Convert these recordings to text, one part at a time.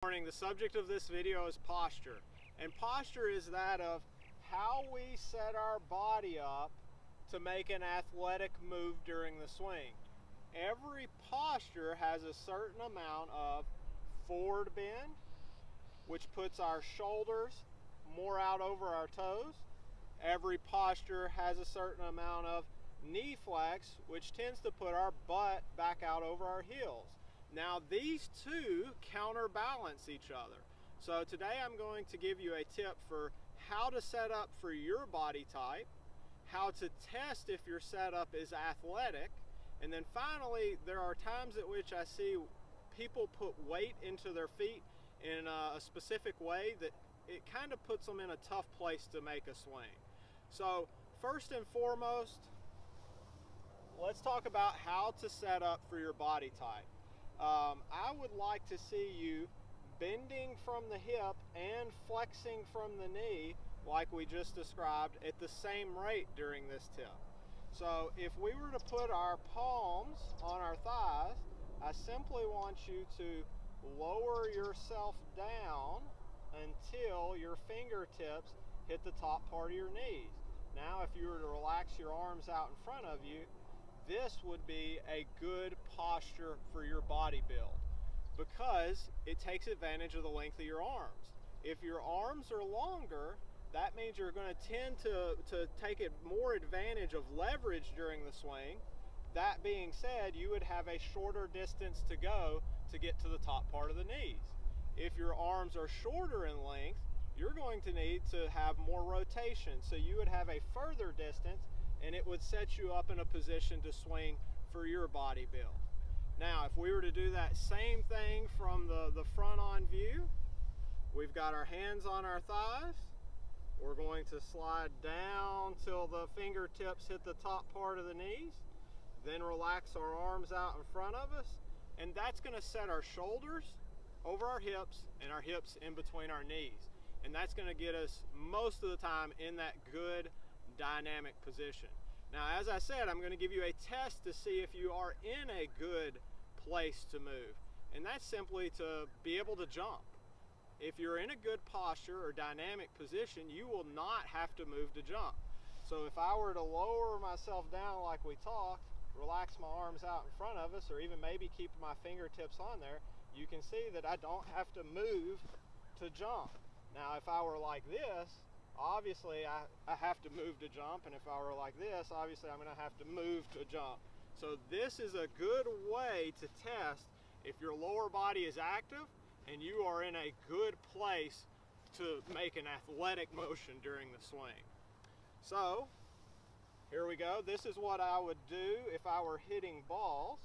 Morning. The subject of this video is posture, and posture is that of how we set our body up to make an athletic move during the swing. Every posture has a certain amount of forward bend, which puts our shoulders more out over our toes. Every posture has a certain amount of knee flex, which tends to put our butt back out over our heels. Now these two counterbalance each other. So today I'm going to give you a tip for how to set up for your body type, how to test if your setup is athletic, and then finally there are times at which I see people put weight into their feet in a specific way that it kind of puts them in a tough place to make a swing. So first and foremost, let's talk about how to set up for your body type. I would like to see you bending from the hip and flexing from the knee like we just described at the same rate during this tip. So if we were to put our palms on our thighs, I simply want you to lower yourself down until your fingertips hit the top part of your knees. Now if you were to relax your arms out in front of you, this would be a good posture for your body build because it takes advantage of the length of your arms. If your arms are longer, that means you're going to tend to take more advantage of leverage during the swing. That being said, you would have a shorter distance to go to get to the top part of the knees. If your arms are shorter in length, you're going to need to have more rotation, so you would have a further distance and it would set you up in a position to swing for your body build. Now, if we were to do that same thing from the front on view, we've got our hands on our thighs. We're going to slide down till the fingertips hit the top part of the knees, then relax our arms out in front of us, and that's going to set our shoulders over our hips and our hips in between our knees. And that's going to get us most of the time in that good dynamic position. Now, as I said, I'm going to give you a test to see if you are in a good place to move, and that's simply to be able to jump. If you're in a good posture or dynamic position, you will not have to move to jump. So if I were to lower myself down like we talked, relax my arms out in front of us, or even maybe keep my fingertips on there, you can see that I don't have to move to jump. Now if I were like this, obviously I have to move to jump, and if I were like this, obviously I'm going to have to move to jump. So this is a good way to test if your lower body is active and you are in a good place to make an athletic motion during the swing. So here we go. This is what I would do if I were hitting balls.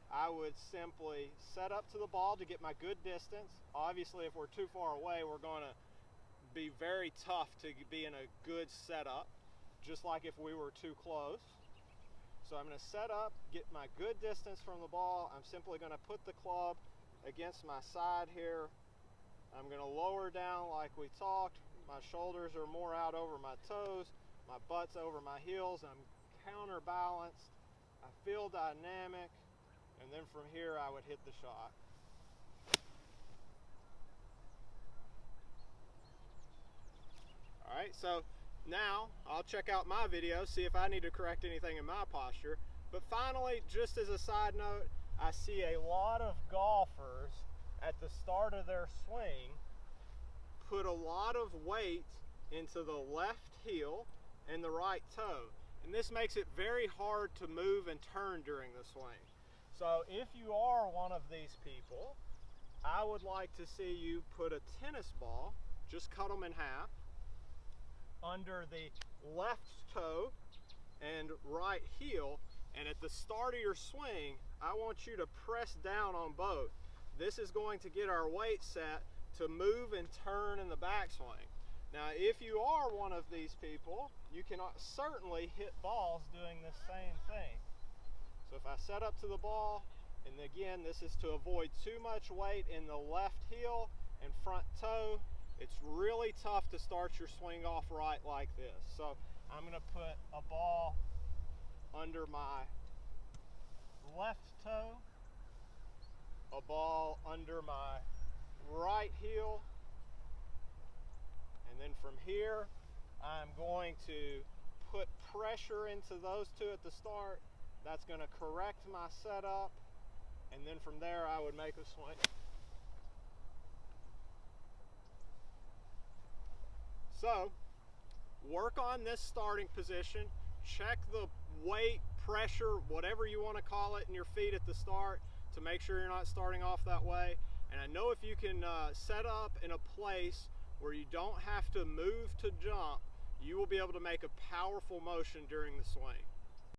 I would simply set up to the ball to get my good distance. Obviously, if we're too far away, we're going to be very tough to be in a good setup, just like if we were too close. So I'm going to set up, get my good distance from the ball. I'm simply going to put the club against my side here. I'm going to lower down like we talked. My shoulders are more out over my toes. My butt's over my heels. I'm counterbalanced. I feel dynamic. And then from here, I would hit the shot. All right, so now I'll check out my video, see if I need to correct anything in my posture. But finally, just as a side note, I see a lot of golfers at the start of their swing put a lot of weight into the left heel and the right toe. And this makes it very hard to move and turn during the swing. So if you are one of these people, I would like to see you put a tennis ball, just cut them in half, under the left toe and right heel, and at the start of your swing, I want you to press down on both. This is going to get our weight set to move and turn in the backswing. Now, if you are one of these people, you can certainly hit balls doing the same thing. So if I set up to the ball, and again, this is to avoid too much weight in the left heel and front toe. It's really tough to start your swing off right like this. So I'm going to put a ball under my left toe, a ball under my right heel. And then from here, I'm going to put pressure into those two at the start. That's going to correct my setup. And then from there, I would make a swing. So, work on this starting position. Check the weight, pressure, whatever you want to call it, in your feet at the start to make sure you're not starting off that way. And I know if you can set up in a place where you don't have to move to jump, you will be able to make a powerful motion during the swing.